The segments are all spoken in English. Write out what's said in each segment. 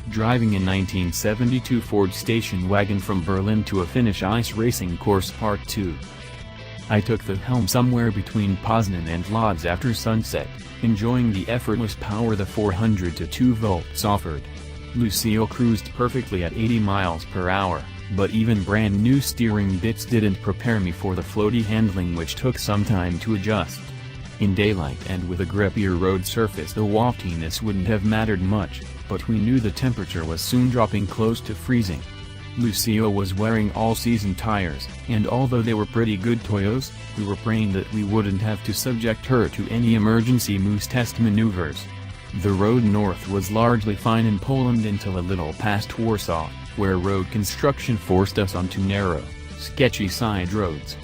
driving a 1972 Ford station wagon from Berlin to a Finnish ice racing course Part 2. I took the helm somewhere between Poznań and Łódź after sunset, enjoying the effortless power the 400 to 2 volts offered. Lucille cruised perfectly at 80 miles per hour, but even brand new steering bits didn't prepare me for the floaty handling, which took some time to adjust. In daylight and with a grippier road surface, the waftiness wouldn't have mattered much, but we knew the temperature was soon dropping close to freezing. Lucille was wearing all-season tires, and although they were pretty good Toyos, we were praying that we wouldn't have to subject her to any emergency moose test maneuvers. The road north was largely fine in Poland until a little past Warsaw, where road construction forced us onto narrow, sketchy side roads.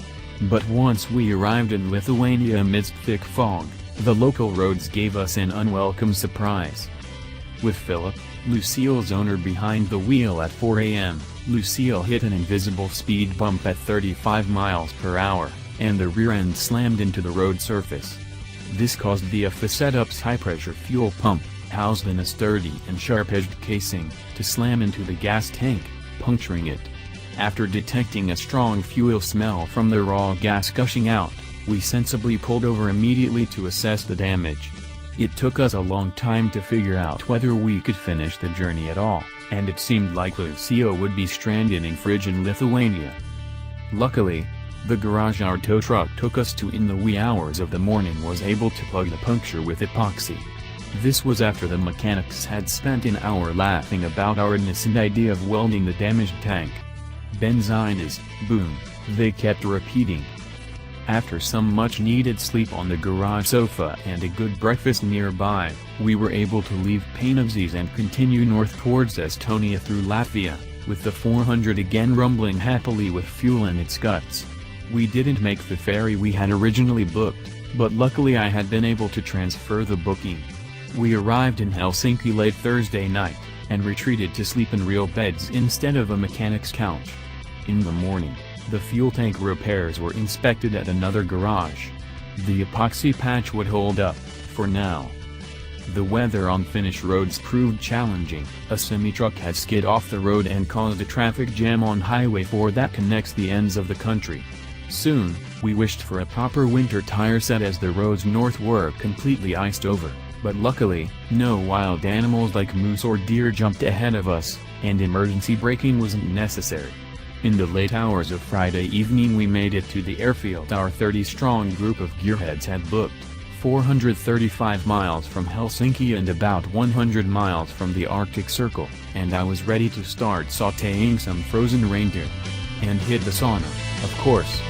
But once we arrived in Lithuania amidst thick fog, the local roads gave us an unwelcome surprise. With Philip, Lucille's owner, behind the wheel at 4 a.m., Lucille hit an invisible speed bump at 35 miles per hour, and the rear end slammed into the road surface. This caused the FA-setup's high-pressure fuel pump, housed in a sturdy and sharp-edged casing, to slam into the gas tank, puncturing it. After detecting a strong fuel smell from the raw gas gushing out, we sensibly pulled over immediately to assess the damage. It took us a long time to figure out whether we could finish the journey at all, and it seemed like Lucille would be stranded in frigid Lithuania. Luckily, the garage our tow truck took us to in the wee hours of the morning was able to plug the puncture with epoxy. This was after the mechanics had spent an hour laughing about our innocent idea of welding the damaged tank. Benzine is, boom, they kept repeating. After some much-needed sleep on the garage sofa and a good breakfast nearby, we were able to leave Painavzes and continue north towards Estonia through Latvia, with the 400 again rumbling happily with fuel in its guts. We didn't make the ferry we had originally booked, but luckily I had been able to transfer the booking. We arrived in Helsinki late Thursday night, and retreated to sleep in real beds instead of a mechanic's couch. In the morning, the fuel tank repairs were inspected at another garage. The epoxy patch would hold up, for now. The weather on Finnish roads proved challenging. A semi-truck had skid off the road and caused a traffic jam on Highway 4 that connects the ends of the country. Soon, we wished for a proper winter tire set as the roads north were completely iced over, but luckily, no wild animals like moose or deer jumped ahead of us, and emergency braking wasn't necessary. In the late hours of Friday evening we made it to the airfield our 30-strong group of gearheads had booked, 435 miles from Helsinki and about 100 miles from the Arctic Circle, and I was ready to start sautéing some frozen reindeer. And hit the sauna, of course.